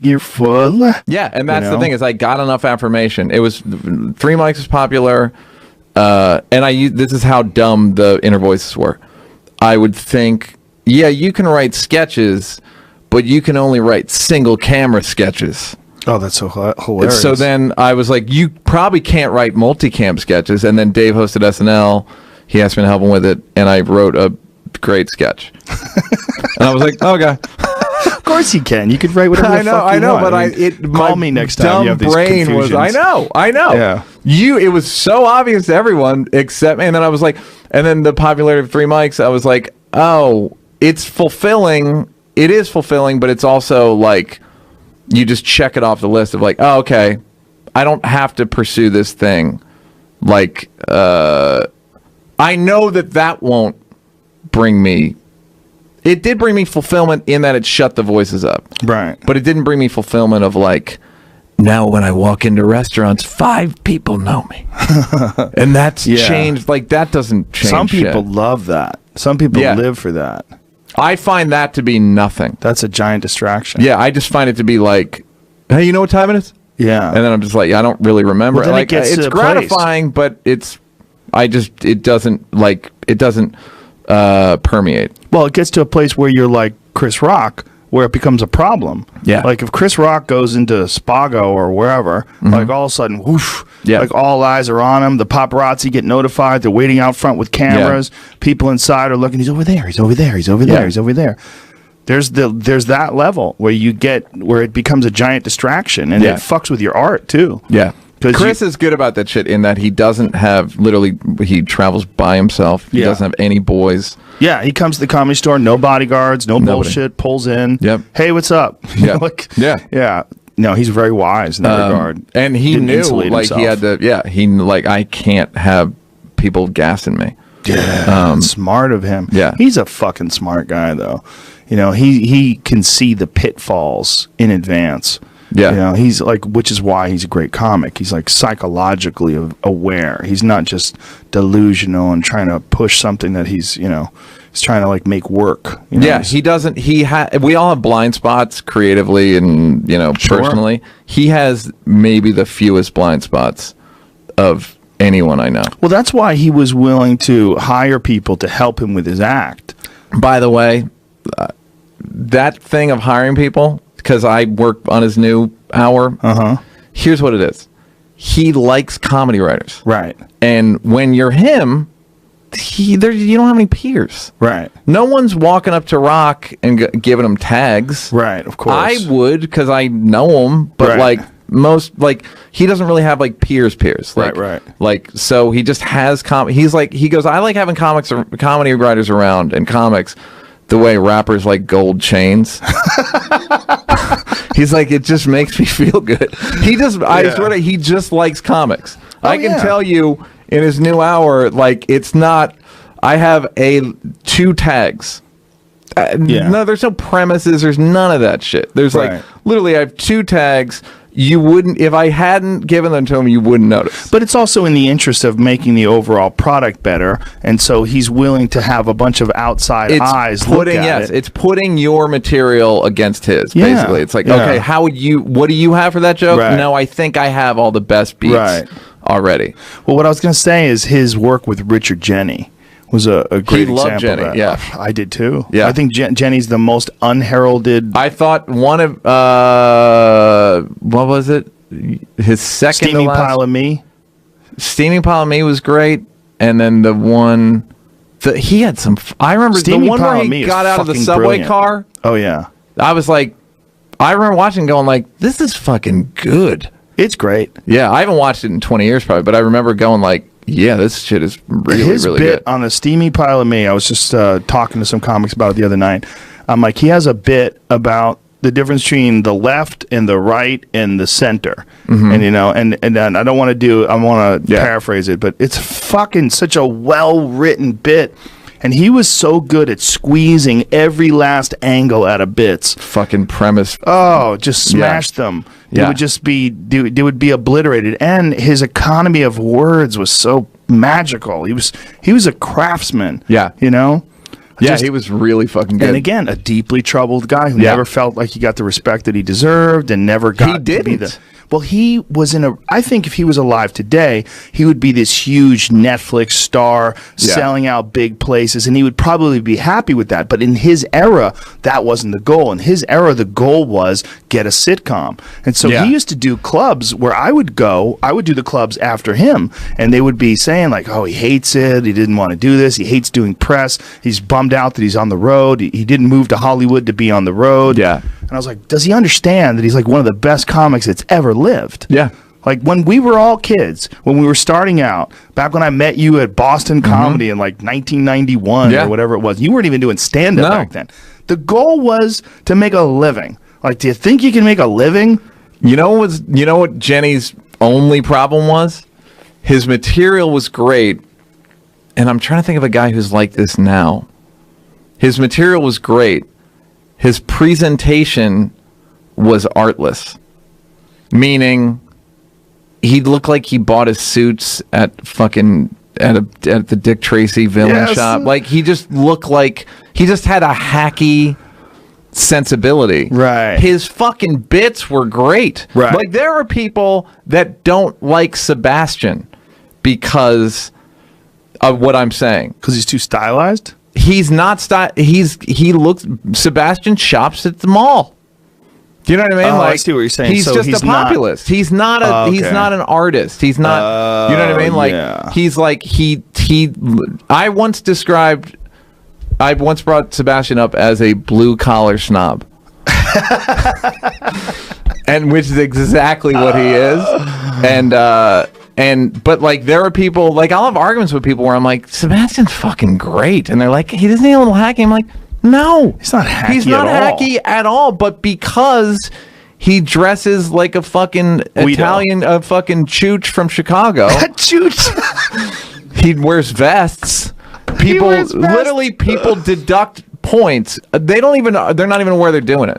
You're full. Yeah, and that's the thing is I got enough affirmation. It was 3 Mics was popular, and this is how dumb the inner voices were. I would think, yeah, you can write sketches, but you can only write single camera sketches. Oh, that's so hilarious. So then I was like, you probably can't write multicam sketches. And then Dave hosted SNL. He asked me to help him with it, and I wrote a great sketch. And I was like, okay. Of course you can. You could write whatever the fuck you want. But call me next time you have these brain confusions. I know. Yeah. It was so obvious to everyone except me. And then I was like, and then the popularity of 3 Mics, I was like, oh, it's fulfilling. It is fulfilling, but it's also like, you just check it off the list of like, oh, okay, I don't have to pursue this thing. Like, I know that won't bring me. It did bring me fulfillment in that it shut the voices up. Right. But it didn't bring me fulfillment of like, now when I walk into restaurants, 5 people know me. And that's changed. Like, that doesn't change. Some people love that. Some people live for that. I find that to be nothing. That's a giant distraction. Yeah, I just find it to be like, hey, you know what time it is? Yeah. And then I'm just like, I don't really remember. Well, like, it's gratifying, but it doesn't permeate. Well, it gets to a place where you're like Chris Rock, where it becomes a problem. Yeah. Like if Chris Rock goes into Spago or wherever, like all of a sudden, whoosh, like all eyes are on him. The paparazzi get notified. They're waiting out front with cameras. Yeah. People inside are looking. He's over there. He's over there. He's over there. He's over there. There's that level where it becomes a giant distraction, and it fucks with your art too. Yeah. Chris is good about that shit in that he doesn't have he travels by himself. He doesn't have any boys. Yeah, he comes to the Comedy Store, no bodyguards, no bullshit, pulls in. Yep. Hey, what's up? Yeah. Yeah. No, he's very wise in that regard. And he knew, like, himself. He had to, I can't have people gassing me. Yeah, smart of him. Yeah. He's a fucking smart guy, though. You know, he can see the pitfalls in advance. Yeah. You know, he's like, which is why he's a great comic. He's like psychologically aware. He's not just delusional and trying to push something that he's trying to like make work. You know? Yeah, he doesn't. We all have blind spots creatively and, personally. He has maybe the fewest blind spots of anyone I know. Well, that's why he was willing to hire people to help him with his act. By the way, that thing of hiring people, because I work on his new hour. Here's what it is. He likes comedy writers. Right. And when you're him, you don't have any peers. Right. No one's walking up to Rock and giving him tags. Right, of course. I would, because I know him, but he doesn't really have like peers. Like, right. Like, so he just has he goes, I like having comedy writers around and comics the way rappers like gold chains. He's like, it just makes me feel good. I swear to he just likes comics. I can tell you in his new hour, like, it's not, I have 2 tags. No, there's no premises. There's none of that shit. There's like, literally, I have 2 tags. You wouldn't, if I hadn't given them to him, you wouldn't notice. But it's also in the interest of making the overall product better, and so he's willing to have a bunch of outside eyes look at it. It's putting your material against his, basically. It's like, okay, what do you have for that joke? Right. No, I think I have all the best beats already. Well, what I was going to say is his work with Richard Jeni was a great example loved Jenny, of that. yeah. I did too. Yeah. I think Jenny's the most unheralded. I thought one of what was it? His second Steaming Pile of Me. Steaming Pile of Me was great, and then the one that he had some. I remember Steaming the one Pile where of Me he is got out of the fucking subway brilliant. car. Oh yeah. I was like, I remember watching, going like, this is fucking good. It's great. Yeah, I haven't watched it in 20 years probably, but I remember going like, yeah, this shit is really, really good. His bit on the Steamy Pile of Me, I was just talking to some comics about it the other night. I'm like, he has a bit about the difference between the left and the right and the center. And and I don't want to I want to paraphrase it, but it's fucking such a well-written bit. And he was so good at squeezing every last angle out of bits. Fucking premise. Oh, just smash them. It would just be, they would be obliterated. And his economy of words was so magical. He was a craftsman. Yeah. You know? Yeah, he was really fucking good. And again, a deeply troubled guy who Yeah. never felt like he got the respect that he deserved and never got to be the... Well, he was in a... I think if he was alive today, he would be this huge Netflix star selling out big places, and he would probably be happy with that. But in his era, that wasn't the goal. In his era, the goal was get a sitcom. And so he used to do clubs where I would go. I would do the clubs after him, and they would be saying like, oh, he hates it. He didn't want to do this. He hates doing press. He's bummed out that he's on the road. He didn't move to Hollywood to be on the road. Yeah. And I was like, does he understand that he's like one of the best comics that's ever lived? Yeah. Like when we were all kids, when we were starting out, back when I met you at Boston Comedy in like 1991 or whatever it was, you weren't even doing stand-up back then. The goal was to make a living. Like, do you think you can make a living? You know what Jenny's only problem was? His material was great, and I'm trying to think of a guy who's like this now. His material was great. His presentation was artless, meaning he looked like he bought his suits at the Dick Tracy villain shop. Like he just looked like he just had a hacky sensibility. Right. His fucking bits were great. Right. Like there are people that don't like Sebastian because of what I'm saying. Because he's too stylized? He's not Sebastian shops at the mall. Do you know what I mean? Oh, like, I see what you're saying. He's So just he's a populist. He's not he's not an artist. He's not you know what I mean? Like he's like I once brought Sebastian up as a blue collar snob. And which is exactly what he is. But like there are people like I'll have arguments with people where I'm like, Sebastian's fucking great, and they're like, he doesn't need a little hacky. I'm like, no, he's not hacky. He's not hacky at all. But because he dresses like a fucking Italian, a fucking chooch from Chicago. Chooch. He wears vests. People literally people deduct points. They're not even aware they're doing it.